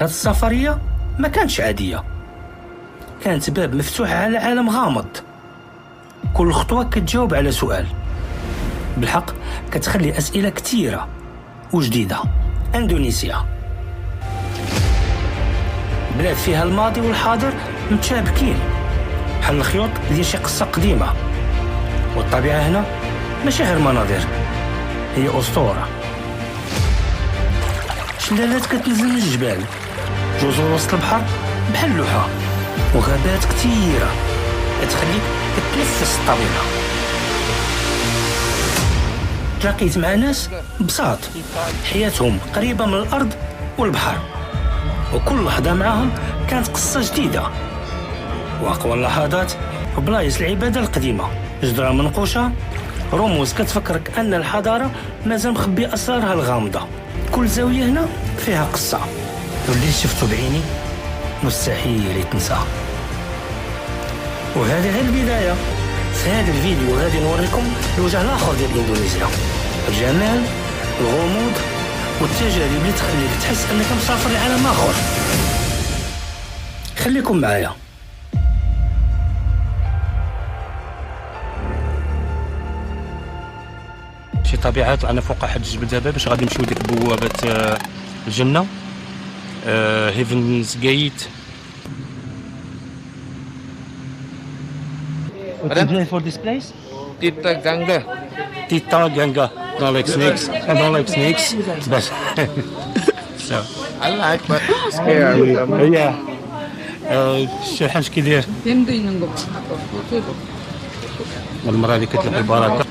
هاد السفرية ما كانتش عادية، كانت باب مفتوح على عالم غامض. كل خطوة كتجاوب على سؤال، بالحق كتخلي أسئلة كتيرة وجديدة. اندونيسيا، بلاد فيها الماضي والحاضر متشابكين بحال الخيوط ديال شي قصة قديمة، والطبيعة هنا ماشي غير مناظر، هي أسطورة. شلالات كتنزل من الجبال، جزر وسط البحر بحال اللوحة، وغابات كتيرة كتخليك تتنفس الطبيعة. تلاقيت مع ناس بساط حياتهم قريبة من الأرض والبحر، وكل لحظة معاهم كانت قصة جديدة. وأقوى اللحظات في بلايص العبادة القديمة، جدران منقوشة، رموز كتفكرك أن الحضارة مازال مخبية أسرارها الغامضة. كل زاوية هنا فيها قصة، واللي شفتو بعيني مستحيل يتنسى. وهذه غير البداية. في هذا الفيديو غادي نوريكم الوجه الآخر ديال إندونيسيا، الجمال، الغموض والتجارب اللي تخليك تحس أنك مسافر لعالم آخر. خليكم معايا. شي طبيعة طلعنا فوق واحد الجبل دابا باش غادي نمشيو ديك بوابة الجنة، هيفنز جيت. What's the name for this place? Tita Ganga. Tita Ganga. Don't like snakes. I don't like snakes. But so. I like, but scared. Yeah. شو حاج كيدير؟ 뱀도 있는 거 봐. المرة هذه كتلعب البركة.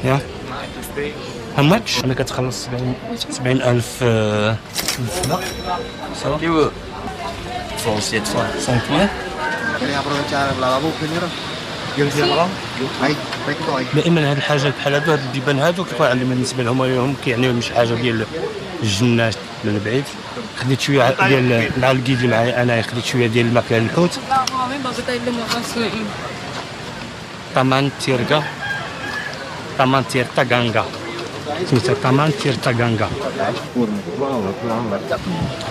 Yeah. How much? أنا كتخلص 70,000 Kieu. Falset só. سنتيمتر. Queria aproveitar o lavabo primeiro. دائما هاد الحاجات بحال هادو، هاد الديبان هادو كيكون عندهم بالنسبه لهم هم كيعنيو شي حاجه ديال الجنات من بعيد. خديت شويه ديال مع الكيد اللي معايا انايا، خديت شويه ديال الماكله الحوت. طمان تيركا، طمان تيرتا غانغا، سميتها طمان تيرتا غانغا.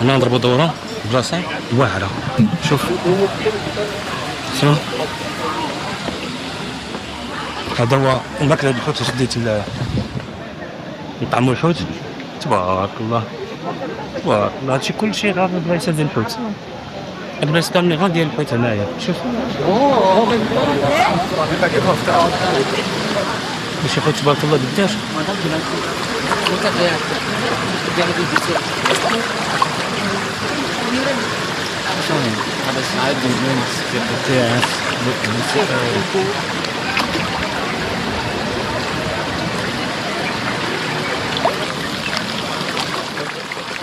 هنا نضربو دوره بلاصه واعره. شوف شنو هذا هو الماكله ديال الحوت. شديت نطعمو الحوت. تبارك الله تبارك الله، هادشي كلشي غير البلايصه ديال الحوت، البلايص كاملين غير ديال الحوت هنايا. شوف ماشي حوت تبارك الله قداش.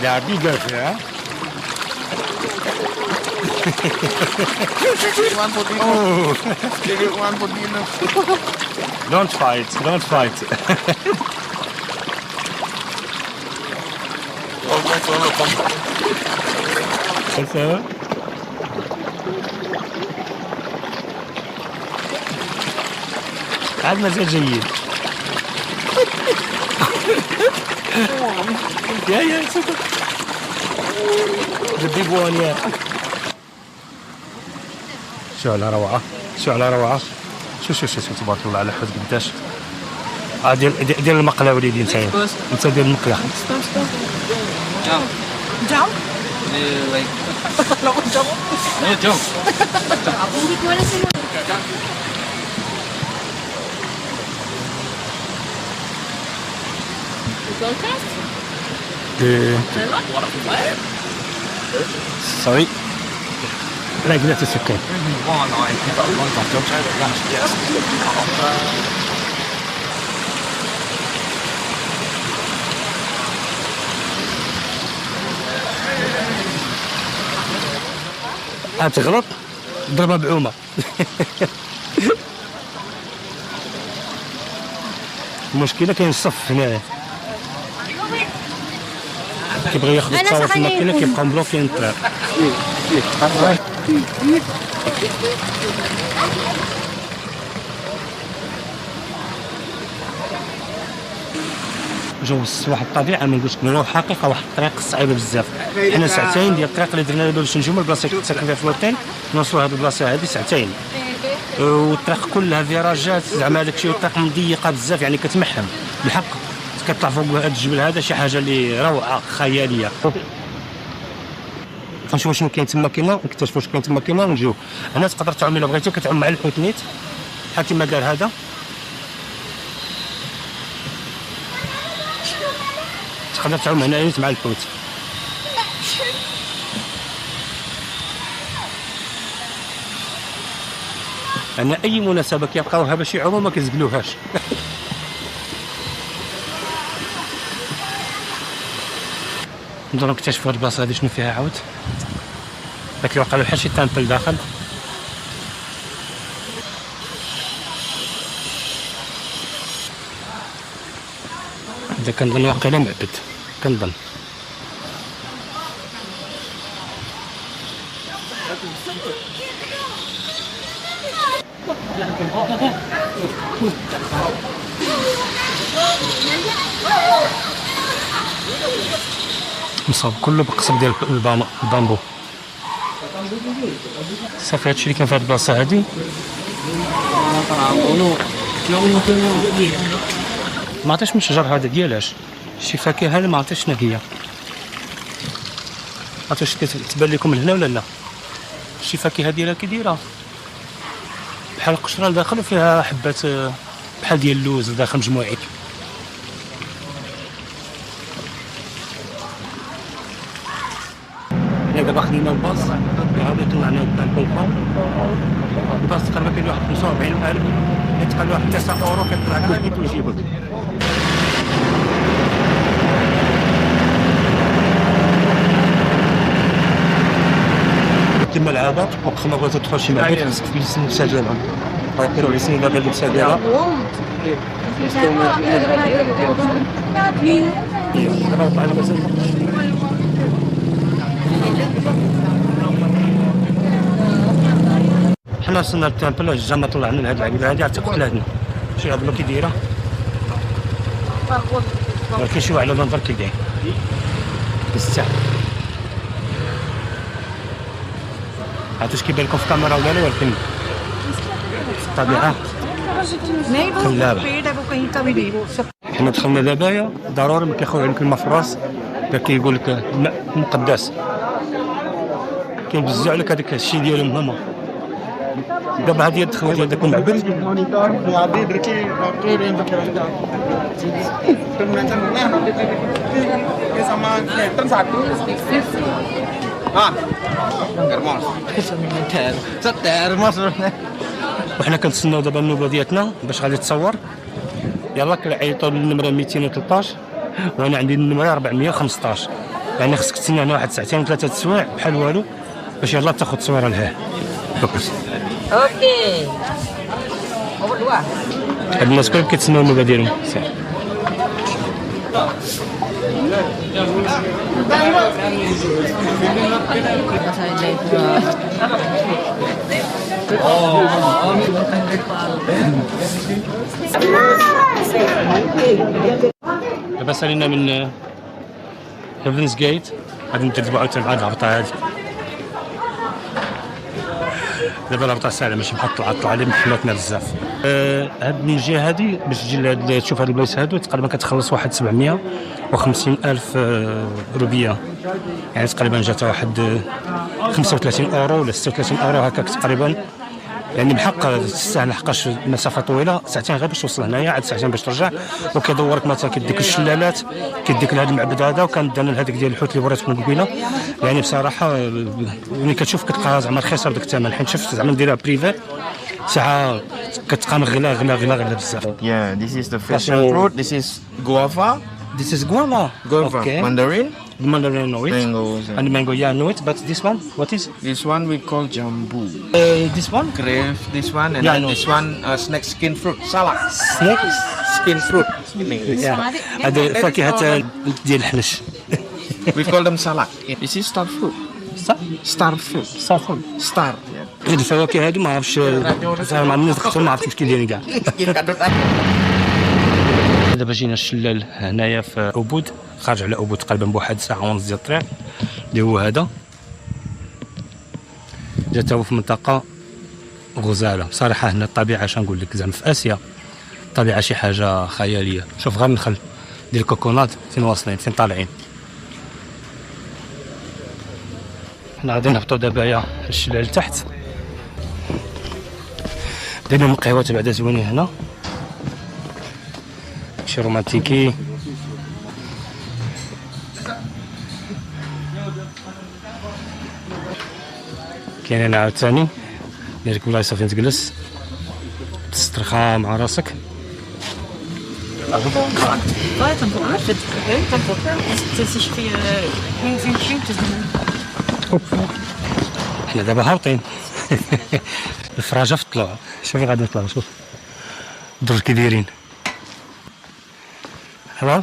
They are bigger here. One for dinner. Oh, Give it one for dinner. don't fight, don't fight. Ça عاد مازال جيد. يا the big one يا. شو على روعة، شو على روعة. شو تبارك الله على حوت قداش. ديال المقلة وليدي نتايا، انت ديال المقلة. Jump? Like. No jump. Sorry. Like that is okay. تغلط ضربها بعومة. المشكلة كاين الصف هنايا، كيبغي ياخذ الطاوله في الماكينه كيبقاو مبلوكين الطريق. جو وسط واحد الطبيعه ما نقولش بنو حقيقه واحد الطريق صعيبه بزاف. حنا ساعتين ديال الطريق اللي درنا باش نجيو البلاصه اللي ساكن فيها في الوطن نوصلوا هذه البلاصه هذه ساعتين، والطريق كلها فيراجات زعما داكشي، الطريق مضيقه بزاف يعني كتمحم بالحق. كطلع فوق هذا الجبل هذا شي حاجه اللي روعه خياليه. غنشوفوا شنو كاين تما كيما نكتشفوا واش كاين تما كيما ونجيو هنا. تقدر تعوم الا بغيتي، كتعوم مع الحوت نيت بحال كيما دار هذا. تقدر تعوم هنا نيت مع الحوت. انا اي مناسبه كيلقاوها باش يعوموا ما كيزقلوهاش. ندورو نكتشفوا هاد البلاصه هادي شنو فيها عاود. داك اللي وقع له بحال شي تامبل داخل. هذا كنظن واقيلا معبد كنظن. مصاب كله بقصب ديال البامبو. صافي هادشي اللي كان في هاد البلاصه هادي. ما عرفتش من الشجر هذا ديالاش شي فاكهه اللي ما عرفتش شنو هي. عرفتش كتبان لكم من هنا ولا لا؟ شي فاكهه ديالها كي دايره بحال القشره لداخل وفيها حبات بحال ديال اللوز لداخل مجموعي. حنا دابا خدينا الباص غادي طلعنا قدام البلطون. الباص تقريبا كاين واحد 45,000 يتقال واحد 9 اورو كيطلع لك ويجيبك. تما العابه وقت ما بغيت تدخل شي معبد خصك تجلس اللبسه ديالها. كيديروا لي دابا اللبسه ديالها. حنا وصلنا للتامبل واش ما طلعنا لهاد العقبه هادي عرفتي على هادنا شي عقبه كي دايره، ولكن شوف على المنظر كي داير يستاهل. عرفتوا كيبان لكم في الكاميرا ولا لا، ولكن الطبيعه خلابه. حنا دخلنا دابا ضروري ما كياخذ عليك الماء في الراس، كيقول لك الماء مقدس كينبزوا عليك هذاك الشيء ديالهم هما. دابا هذه الدخله ديال داك المعبد وحنا كنتسناو دابا النوبه ديالتنا باش غادي تصور. يلاه كنعيطوا للنمره 213 وانا عندي النمره 415، يعني خصك تسنى هنا واحد ساعتين 3 السوايع بحال والو باش يلاه تاخذ تصويره لهيه. اوكي هاد الناس كلهم كيتسناو النوبه ديالهم. دابا سالينا من هيفنز جيت غادي نتبعوا عاوتاني مع الهبطه هادي. دابا الهبطه ساهله ماشي بحال الطلعه اللي محماتنا بزاف. هاد من الجهه هادي باش تجي تشوف هاد البلايص هادو تقريبا كتخلص واحد 750,000 روبيه، يعني تقريبا جات واحد 35 اورو ولا 36 اورو هكاك تقريبا. يعني بحق تستاهل لحقاش المسافه طويله، ساعتين غير باش توصل هنايا عاد ساعتين باش ترجع، وكيدورك مثلا كيديك الشلالات كيديك لهذا المعبد هذا، وكندنا لهذاك ديال الحوت اللي وريتكم قبيله. يعني بصراحه ملي كتشوف كتلقى زعما رخيصه بداك الثمن، حيت شفت زعما نديرها بريفي ساعه كتقام غلا بزاف. Yeah, this is the passion fruit. This is guava. This is guava. Guava. Okay. Mandarin. The mandarin know it. Mangoes. And the mango, yeah, know it. But this one, what is? This one we call jambu. This one? Grape. This one and Yeah, I then know. this one snake skin fruit. Salad. Snake Skin fruit. Yeah. هذا فاكهة ديال الحنش. We call them salad. This is star fruit. Star fruit. صافون. Star. هاد الفواكه هادو ما عرفتش زعما ما عرفتش كيف دايرين كاع. دابا جينا الشلال هنايا في أبود، خارج على أبود تقريبا بواحد ساعة ونص ديال الطريق، اللي هو هذا. جات هو في منطقة غزالة. بصراحة هنا الطبيعة اش نقول لك، زعما في آسيا الطبيعة شي حاجة خيالية. شوف غير النخل ديال الكوكونات فين واصلين، فين طالعين. حنا غادي نهبطو دابا الشلال لتحت. دايرين القهوات بعدا زوينين هنا، شي رومانتيكي. كاين هنا عاوتاني ديالك بلايصه فين تجلس تسترخى مع راسك. حنا دابا هابطين الفراجه في الطلوع. شوفي غادي نطلعو، شوف الدرج كي دايرين. هلا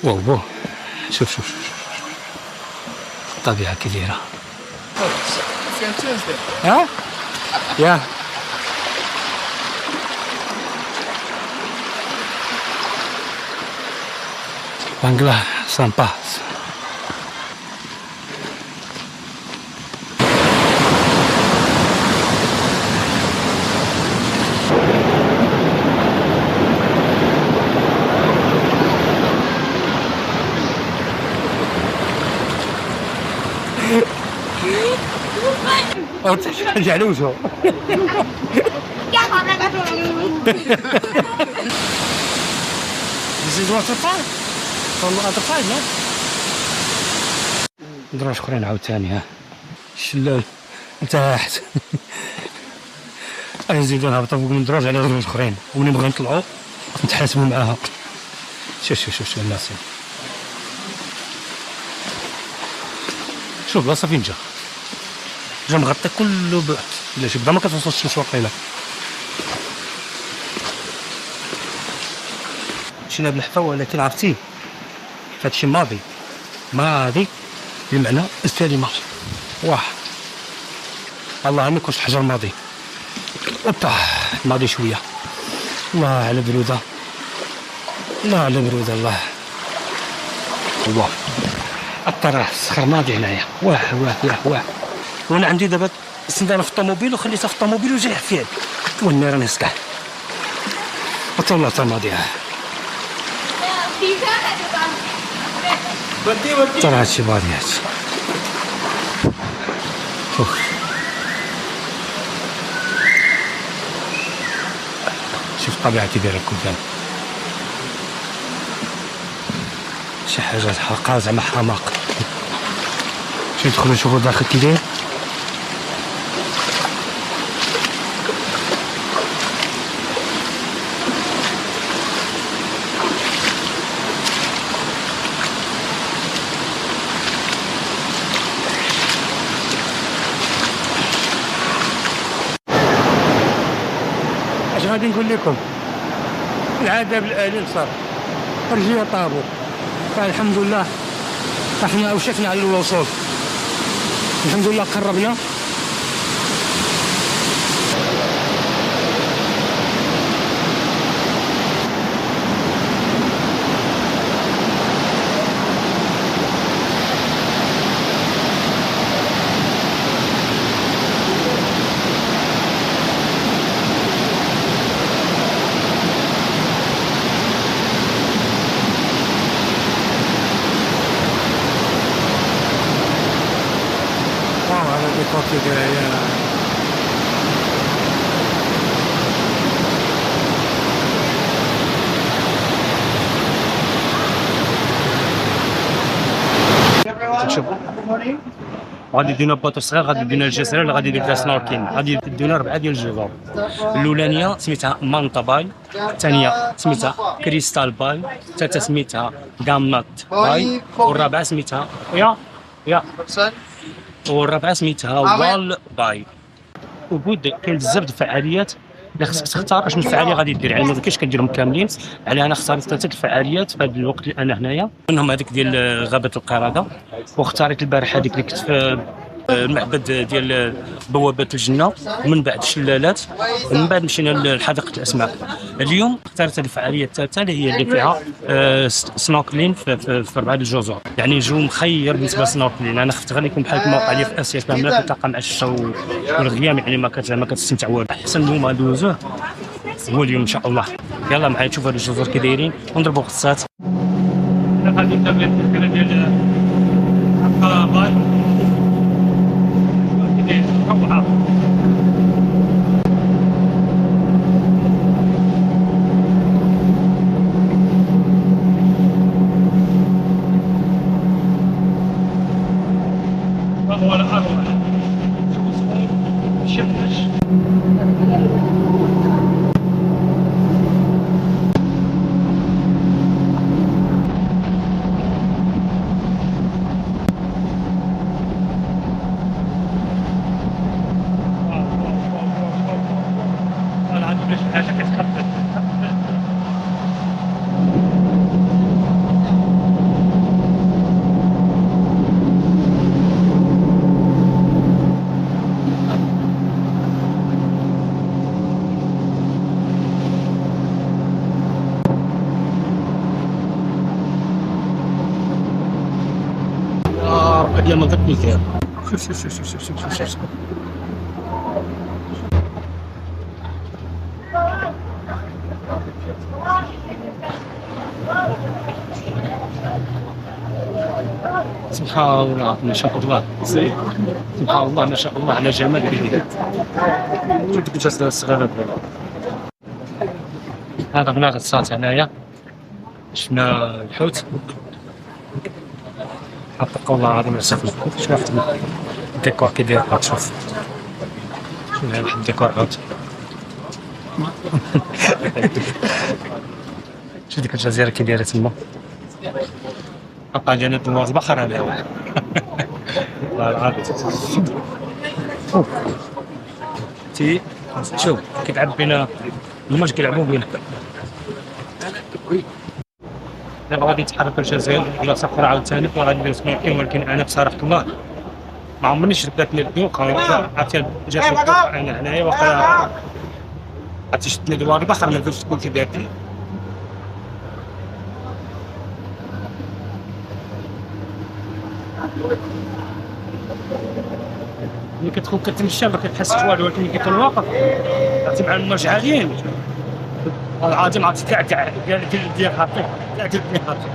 واو شوف شوف الطبيعة كي دايرة. ها؟ يا بانجلا سامبا. جعلوزو. This is waterfall from the other side, yeah? دروج اخرين عاوتاني. ها الشلال تحت. غادي نزيدو نهبطو فوق من دروج على دروج اخرين، وملي نبغيو نطلعو نتحاسبو معاها. شوف الناس، شوف بلاصه فين جا مغطي كله لا شي بدا ما كتوصلش الشمس واقيلا. مشينا بالحفا، ولكن عرفتي هادشي ماضي بمعنى الكلمة. واه الله ما يكونش حجر ماضي. اوبا ماضي شويه. الله على برودة، الله الله الطرح الصخر ماضي هنايا. واه وانا عندي دابا سندانه في الطوموبيل وخليتها في الطوموبيل وجاي فيها والنير نسكع وطلعت ماضيها. ترى هادشي ماضيات. شوف الطبيعة كي دايرة قدام، شي حاجة حقا زعما حماق. شو ندخلو نشوفو داخل كي داير. اش غادي نقول لكم، العذاب الاليم صار، رجلي طابو. فالحمد لله احنا اوشكنا على الوصول، الحمد لله قربنا. شوف غادي يدينا بوطو صغير، غادي يدينا الجزيره اللي غادي يدير فيها سنوركين. غادي يدينا 4 ديال الجزر. الاولانيه سميتها مانتا باي، الثانيه سميتها كريستال باي، الثالثه سميتها غامات باي، والرابعه سميتها والرابعه سميتها وال باي. وبود كاين بزاف د الفعاليات اللي خصك تختار اش من فعاليه غادي دير، يعني ما كاينش كديرهم كاملين. على انا اختاريت 3 الفعاليات في هذا الوقت اللي انا هنايا، منهم هذيك ديال غابه القرده، واختاريت البارح هذيك اللي كنت في المعبد ديال بوابه الجنه، ومن بعد الشلالات، ومن بعد مشينا لحديقه الاسماك. اليوم اخترت الفعاليه الثالثه اللي فيها سنوركلين في 4 الجزر، يعني جو مخير بالنسبه للسنوركلين. انا خفت غير يكون بحال كما وقع لي في اسيا كامله، كتلقى مع الشتا والغيام، يعني ما كتستمتع والو. احسن يوم غندوزوه هو اليوم ان شاء الله. يلا معايا نشوف هاد الجزر كي دايرين ونضربوا غطسات. غادي نبدا بالفكره ديال القرابات روعه. وهو الأروع شفنش أنا عندي حاجة كتخبط. يا منطقة فيها. شوف. سبحان الله ما شاء الله، سبحان الله ما شاء الله على جمال البلاد. شوف ديك الجسر الصغيرة. هذا بنا غطسات هنايا، شفنا الحوت. حق الله العظيم يصف الحوت. شوف الديكور كي داير، شوف هذا واحد الديكور حوت. شوف ديك الجزيرة كي دايرة تما، بقى جانا دوار البحر هذا. والله العظيم شوف كيتعب بينا الماج، كيلعبوا بينا. دابا غادي نتحرك الجزائر ولا صخرة عاوتاني، وغادي ندير سنوركلين. ولكن انا بصراحة الله ما عمرني شدات لي الذوق. عرفتي جات انا هنايا واخا عرفتي شدني دوار البحر، ما درتش تكون كي دايرتي. ملي كتكون كتمشى ما كتحسش والو، ولكن ملي كتكون واقف عرفتي مع الموج عاليين العظيم عرفتي كاع ديال خاطرك كاع ديال خاطرك.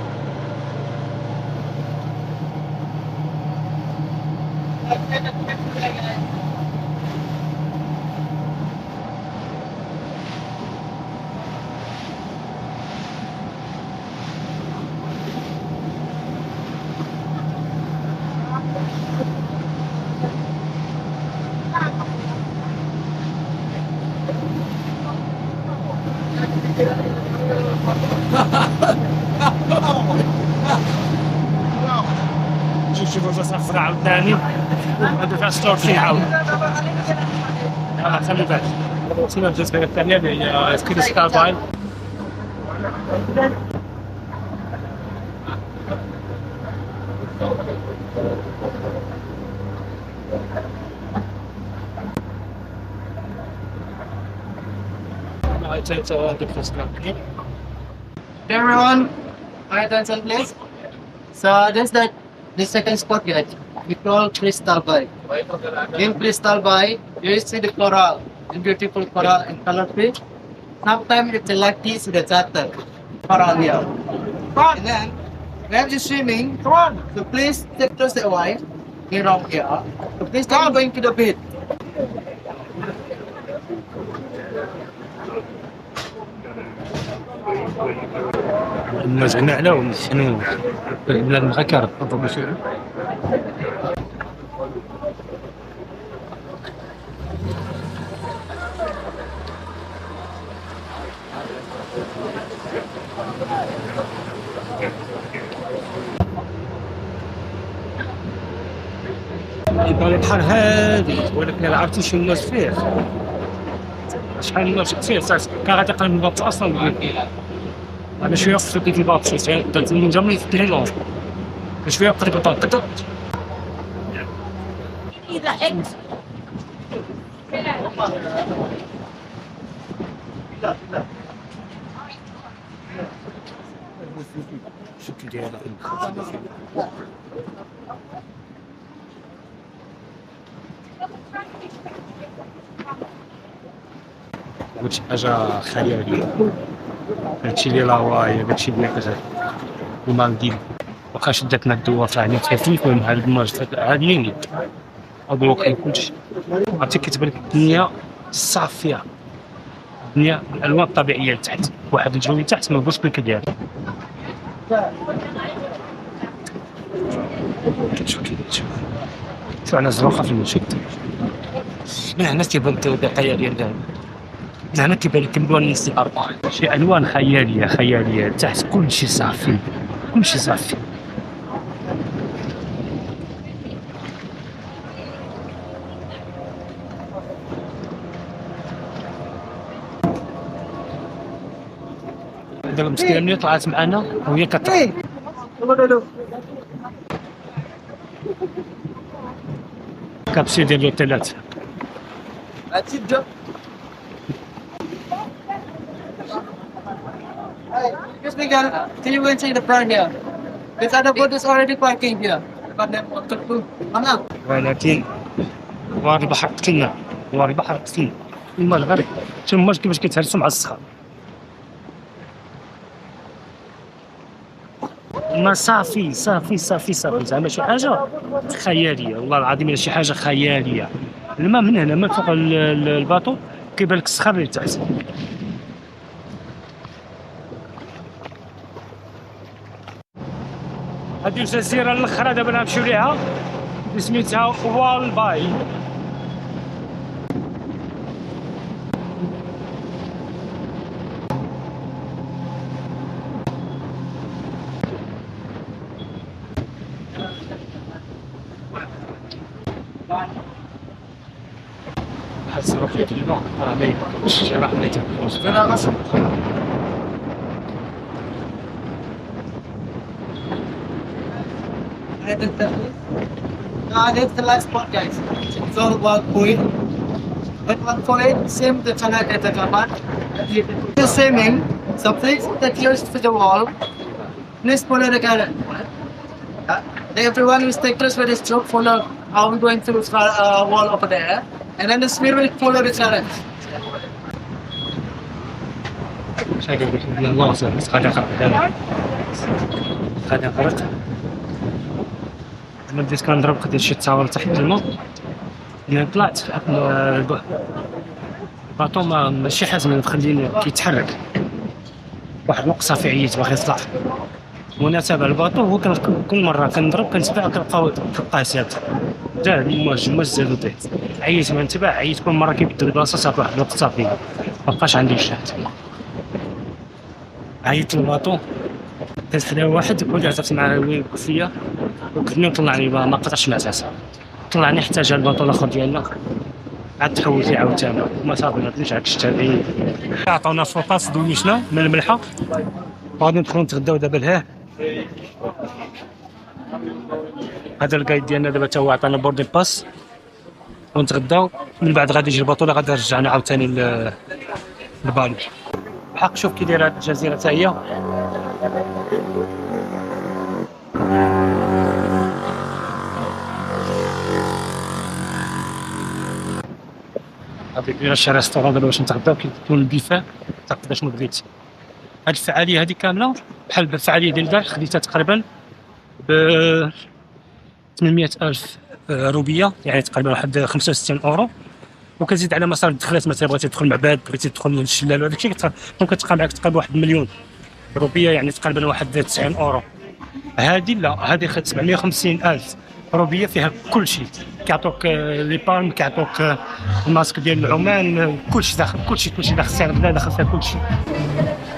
شوفوا الجزر الصغيرة عاوتاني، هادو فيها سنوركلين عاود. خلي بالك. وصلنا للجزيرة الثانية اللي هي كريستال باي. Everyone, my attention please. So this second spot guys, we call Crystal Bay. In Crystal Bay, you see the coral, and beautiful coral and color fish. Sometimes it's like this with the chatter, coral here. And then when you're swimming, so please take close away, get around here. So please don't going to the beach. المزعنة على ونحنو بلاد مغكر. يبان البحر هادي، ولكن عرفتي شنو الناس فيه؟ شحال الناس فيه؟ كان غادي يقلب الباط اصلا. انا شويه وقفت في الباط، درت من جمله في التليفون شويه قريب الباط. شي حاجة خيالية. هادشي اللي لاواي، هادشي اللي كذا المالديف، واخا شدتنا الدوا فعني خفيف من هاد الماج عاديين أضوء كلشي. عرفتي كتبان لك الدنيا صافية، الدنيا الألوان الطبيعية لتحت، واحد الجو لتحت مبوش بالكدير. كتشوف شوف أنا زروقة في المشهد. من هنا تيبان الدقايق ديال دابا. من هنا كيبان لك الألوان الاستعارة، شي ألوان خيالية تحت كلشي صافي، كلشي صافي. دابا المسكينة ملي طلعت معانا وهي كتطلع. كابسي ديال الأوتيلات. Excuse me, girl. Can you go inside the front here? This other boat is already parking here. But then what to do? Come on. ولكن وهاد البحر قتلنا، وهاد البحر قتلنا. الماء الغريب، تما كيفاش كيتهرسوا مع الصخر. ما صافي زعما شي حاجة خيالية، والله العظيم إلا شي حاجة خيالية. الماء من هنا من فوق الباطو كيبان لك الصخر اللي تحت. هذه الجزيرة الأخرى دابا نمشيو ليها سميتها والباي. حس روحي في الماء راني شرح ليك That's the last spot, guys. It's all about point. At one point, same the channel at the Kapan. The same in. So please, the close to the wall. Please follow the current. Everyone will take us with this stroke, follow how we're going through the wall over there. And then the spear will follow the current. الله سهل غادي نغرق. انا بديت كنضرب قديت شي تصاور تحت الماء. ملي طلعت الباطو ماشي حازم مخليني كيتحرك. واحد الوقت صافي عييت باغي يطلع، وانا تابع الباطو هو كل مره كنضرب كنتبع كنلقاه ثابت. جا الموج زادو طيحت، عييت ما نتبع، عييت كل مره كيبدل البلاصه صافي واحد الوقت صافي مابقاش عندي الشهد. عيطت الباطو كانت حدا واحد ولي عرفت معاه وين الكوفيه وكلني وطلعني ما قطعش مع اساسا، طلعني حتى جا الباطو الاخر ديالنا عاد تحولت لي عاوتاني ما صافي ما بقيتش عاد شتا. عطاونا فوطاس دويشنا من الملحه غادي ندخلو نتغداو دابا لهيه. هذا القايد ديالنا دابا تا هو عطانا بوردين باس ونتغداو، من بعد غادي يجي الباطو اللي غادي يرجعنا عاوتاني لبالي. بحق شوف كي دايره هاد الجزيره حتى هي. هذيك دايره شي ريستورون دابا باش نتغداو كيكون البيفاه تقدر شنو بغيتي. هاد الفعاليه هذه كامله بحال الفعاليه ديال البارح خديتها تقريبا ب 800,000 روبيه، يعني تقريبا واحد 65 اورو، وكتزيد على مصاريف الدخلات. مثلا بغيتي تدخل معباد، بغيتي تدخل للشلال وهذاك الشيء ممكن تبقى معك تقريبا 1 مليون روبيه، يعني تقريبا واحد 90 اورو. هذه لا، هذه 750,000 روبيه فيها كل شيء، كيعطوك لي بالم، كيعطوك الماسك ديال العمان، كل شيء داخل، كل شيء داخل السعر بلا داخل فيها كل شيء.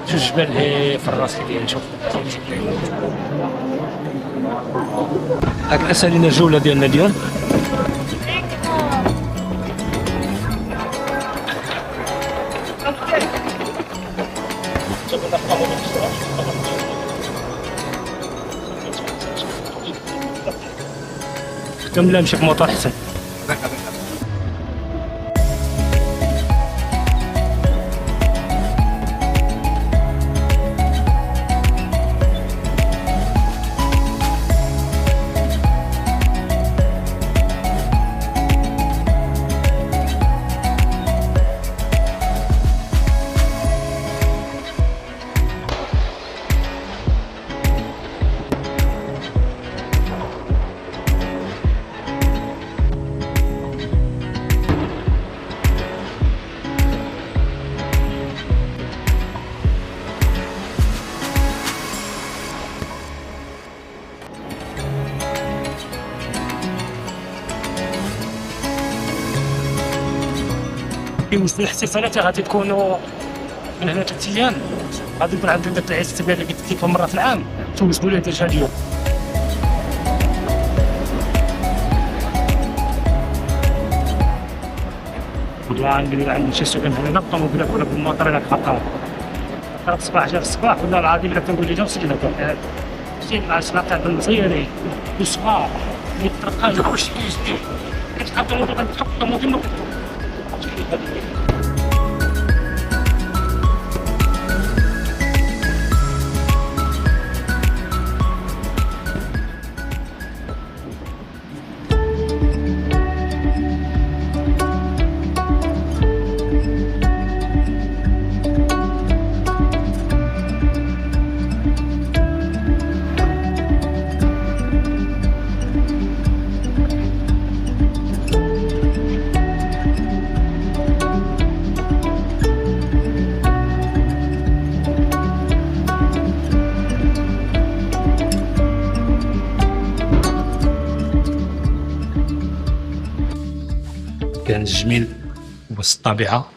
شوف الجبال هي في الراس ديالي. نشوف هاك اسالينا الجوله ديالنا اليوم. كامله نمشي بموطور احسن. بالنسبه للاحتفالات غادي تكونوا من هنا 3 ايام، غادي يكون عندنا داك العيد التبع اللي قلت لكم مره في العام، توجدوا ليه ديجا اليوم. ولا عندي شي سؤال هنا الطوموبيله ولا بالموطر هناك حقا الصباح جا الصباح ولا العظيم الا كنقول لهم سيدنا شي مع السلطه المصيري والصباح والطرقاج وكلشي كيجي كتحطوا الطوموبيل كان جميل وسط الطبيعه.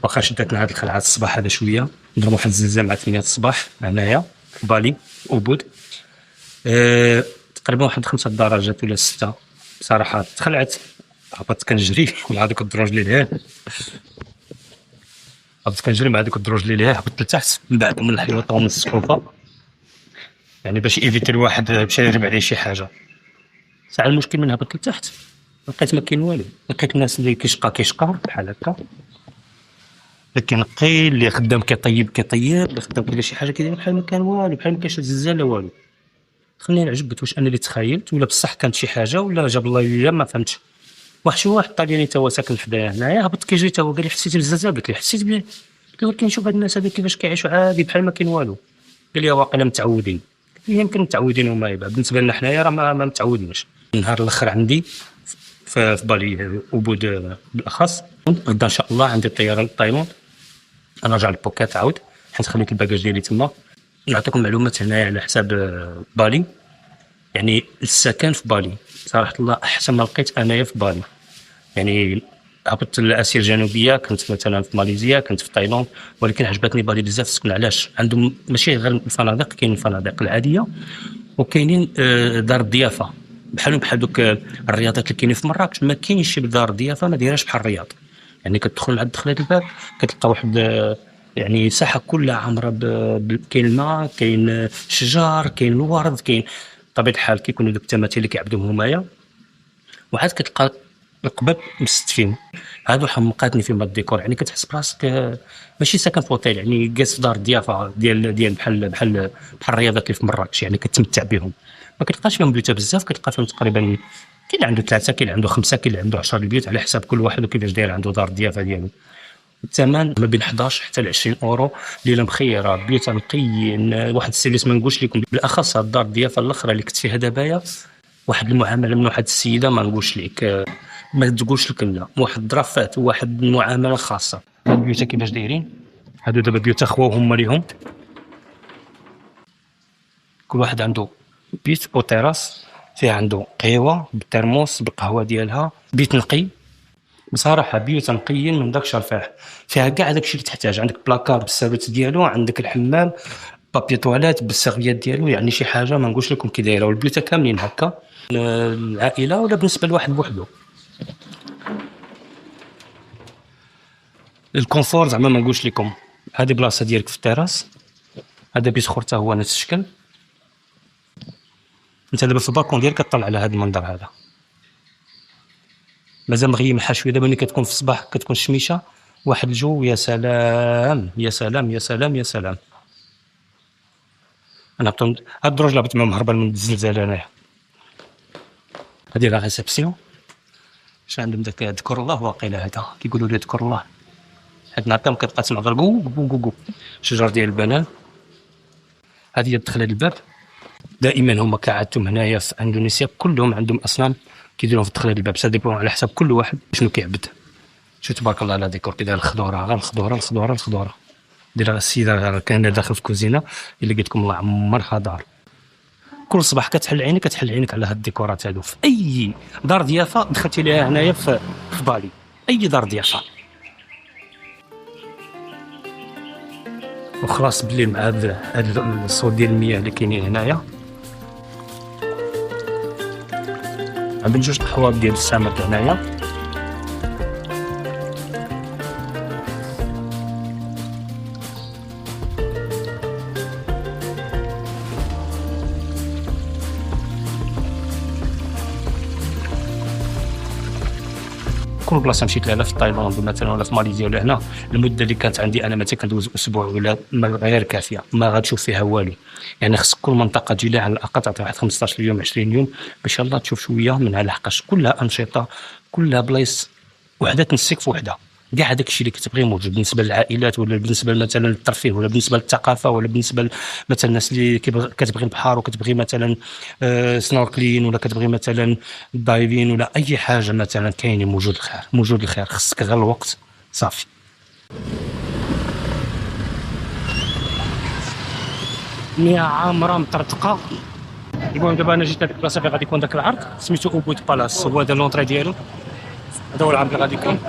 واخا شدتنا هاد الخلعه الصباح هذا شويه، ضرب واحد الزلزال مع 8 الصباح هنايا في بالي وبود، تقريبا واحد 5 درجات ولا 6. بصراحه تخلعت، هبطت كنجري مع هذوك الدروج اللي لهيه، هبطت لتحت من بعد من الحيوطه ومن السقوفه، يعني باش ايفيتي الواحد باش يجرب عليه شي حاجه. ساعه المشكل من هبط لتحت لقيت ما كاين والو، لقيت الناس اللي كيشقى بحال هكا، لكن نقي اللي خدام كيطيب اللي خدام كيدير شي حاجه كيدير بحال ما كان والو، بحال ما كاينش زلزال لا والو. خليني عجبت واش انا اللي تخيلت ولا بصح كانت شي حاجه ولا جاب الله ليا ما فهمتش. واحد طالياني تا هو ساكن حدايا هنايا، هبط كيجري تا هو قال لي حسيتي بالزلزال؟ قلت له حسيت بيه، قلت له ولكن شوف هاد الناس هذا كيفاش كيعيشوا عادي بحال ما كاين والو. قال لي واقيلا متعودين. يمكن متعودين وما يبقى بالنسبه لنا حنايا راه ما متعودينش. النهار الاخر عندي في بالي وبود بالاخص، غدا ان شاء الله عندي الطياره لتايلاند، انا راجع لبوكات عاود حيت خليت الباكاج ديالي تما. نعطيكم معلومات هنايا على حساب بالي، يعني السكن في بالي صراحه الله احسن ما لقيت انايا في بالي. يعني هبطت لاسيا الجنوبيه، كنت مثلا في ماليزيا، كنت في تايلاند، ولكن عجبتني بالي بزاف السكن. علاش؟ عندهم ماشي غير الفنادق، كاين الفنادق العاديه وكاينين دار الضيافه بحال دوك الرياضات اللي كاينين في مراكش. ما كاينش شي دار ضيافه ما دايراش بحال الرياض، يعني كتدخل عند دخلة الباب كتلقى واحد يعني ساحه كلها عامره كاين الماء، كاين شجر، كاين الورد، كاين بطبيعه الحال كيكونوا دوك التماثيل اللي كيعبدوهم همايا، وعاد كتلقى القباب مستفين. هادو حمقاتني فيهم الديكور، يعني كتحس براسك ماشي ساكن في اوتيل، يعني جالس في دار ضيافه ديال بحال الرياضات اللي في مراكش، يعني كتمتع بهم. ما كتلقاش فيهم بيوتا بزاف، كتلقى فيهم تقريبا كاين اللي عنده 3، كاين اللي عنده 5، كاين اللي عنده 10 البيوت على حساب كل واحد وكيفاش داير عنده دار الضيافه ديالو. الثمن ما بين 11 حتى ل 20 اورو، ليله مخيره، بيوت نقيين، واحد السيرفيس ما نقولش لكم. بالاخص هاد الدار الضيافه الاخرى اللي كنت فيها دابايا، واحد المعامله من واحد السيده ما نقولش لك، ما تقولش لك لا، واحد الظرافات وواحد المعامله خاصه. هاد البيوت كيفاش دايرين؟ هادو دابا بيوت اخواهم ليهم، كل واحد عنده بيت او تيراس فيها عنده قهوه بالترموس بالقهوه ديالها، بيت نقي بصراحه، بيوت نقيين من داك الشرفاح، فيها كاع داكشي اللي تحتاج. عندك بلاكار بالساروت ديالو، عندك الحمام بابي تواليت بالسيرفيات ديالو، يعني شي حاجه ما نقولش لكم كي دايره. والبيوت كاملين هكا العائله ولا بالنسبه لواحد بوحدو. الكونفور زعما ما نقولش لكم. هذه بلاصه ديالك في التراس، هذا بيت اخر حتى هو نفس الشكل. انت دابا في البالكون ديالك كطلع على هذا المنظر هذا، مازال مغيم حاشويه. دابا ملي كتكون في الصباح كتكون الشميشه، واحد الجو يا سلام يا سلام يا سلام يا سلام. انا هاد الدروج اللي هبط معاهم هربان من الزلزال هنايا. هذه لا ريسبسيون، اش عندهم داك ذكر الله واقيلا، هذا كيقولوا لي ذكر الله. هاد النهار كامل كتبقى تسمع غير كو شجر ديال البنان. هذه هي الدخله للباب. دائما هما كعادتهم هنايا في اندونيسيا كلهم عندهم اصنام كيديروهم في الدخله للباب، ساديبون على حساب كل واحد شنو كيعبد. شو تبارك الله على ديكور كي داير الخضوره، غير الخضوره الخضوره الخضوره. دير السيده كاينه داخل في الكوزينه اللي قلت لكم الله عمرها دار. كل صباح كتحل عينك على هاد الديكورات هادو. في اي دار ضيافه دخلتي ليها هنايا في بالي اي دار ضيافه. وخلاص بلي مع هاد الصوت ديال المياه اللي كاينين هنايا، عندنا جوج الحواض ديال السمك هنايا. كل بلاصه مشيت لها في تايلاند مثلا ولا في ماليزيا ولا هنا، المده اللي كانت عندي انا مثلا كندوز اسبوع ولا غير كافيه، ما غتشوف فيها والو. يعني خص كل منطقه تجي لها على الاقل تعطي واحد 15 يوم 20 يوم باش يلاه تشوف شويه منها، لحقاش كلها انشطه، كلها بلايص وحده تنسيك في وحده. كاع هذاك الشيء اللي كتبغي موجود بالنسبه للعائلات ولا بالنسبه مثلا للترفيه ولا بالنسبه للثقافه ولا بالنسبه مثلا الناس اللي كتبغي البحر وكتبغي مثلا سنوركلين ولا كتبغي مثلا دايفين ولا اي حاجه مثلا، كاين موجود الخير، موجود الخير، خصك غير الوقت صافي. مياه عامره مطرطقه. المهم دابا انا جيت لهاد البلاصه فين غادي يكون داك العرض سميتو اوبوت بالاس، هو هذا لونطري ديالو، هذا هو العرض اللي غادي يكون.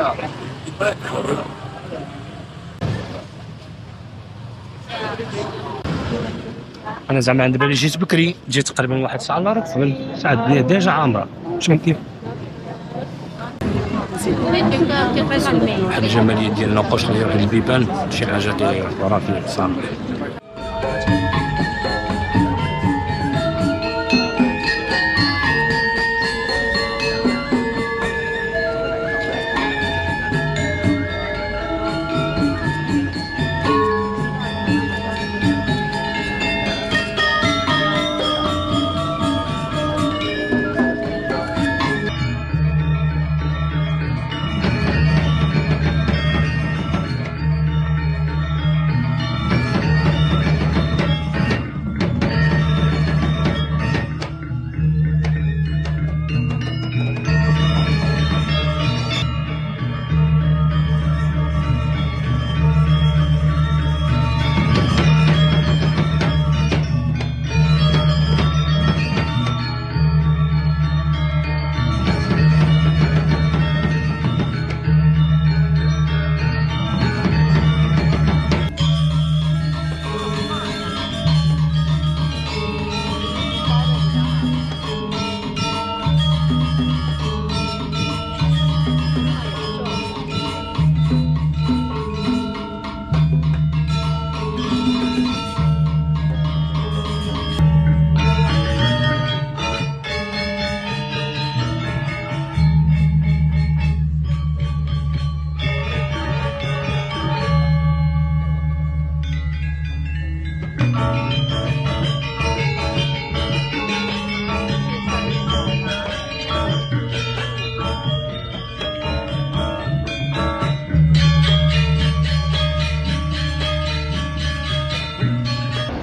انا زعما عند بالي جيت بكري، جيت تقريبا واحد الساعه الا ربع قبل الساعه الدنيا ديجا عامره. شنو كيف واحد الجماليه ديال النقوش اللي واحد البيبان، شي حاجه ديال خرافيه صراحه.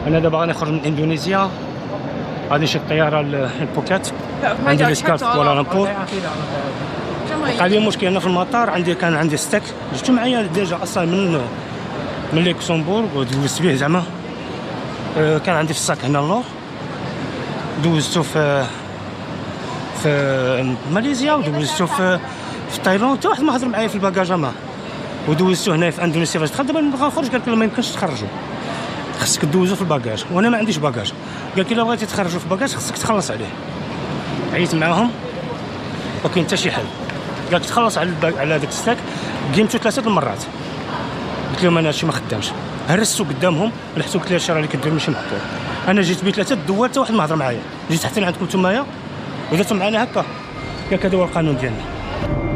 انا دابا غنخرج من اندونيسيا، غادي نشد الطياره لبوكيت، عندي ليسكال في كوالالمبور. وقع لي مشكل هنا في المطار، كان عندي ستيك جبتو معايا ديجا اصلا من لوكسمبورغ ودوزت به زعما، كان عندي في الصاك هنا اللور، دوزتو في ماليزيا ودوزتو في تايلاند، حتى واحد ما هضر معايا في الباكاج معاه، ودوزتو هنا في اندونيسيا. فاش دخلت دابا نبغي نخرج قالت لي ما يمكنش تخرجوا، خصك دوزو في الباكاج، وانا ما عنديش باكاج. قال لي الا بغيتي تخرجوا في الباكاج خصك تخلص عليه. عييت معاهم وكاين حتى شي حل، قال لك تخلص على هذاك الستاك. قيمتو 3 المرات، قلت لهم انا هادشي ما خدامش، هرستو قدامهم لحتو قلت لها الشي راه اللي كدير ماشي معقول. انا جيت ب3 دوار حتى واحد ما هضر معايا، جيت حتى عندكم نتوما ودرتو معانا هكا. قال لك هذا هو القانون ديالنا.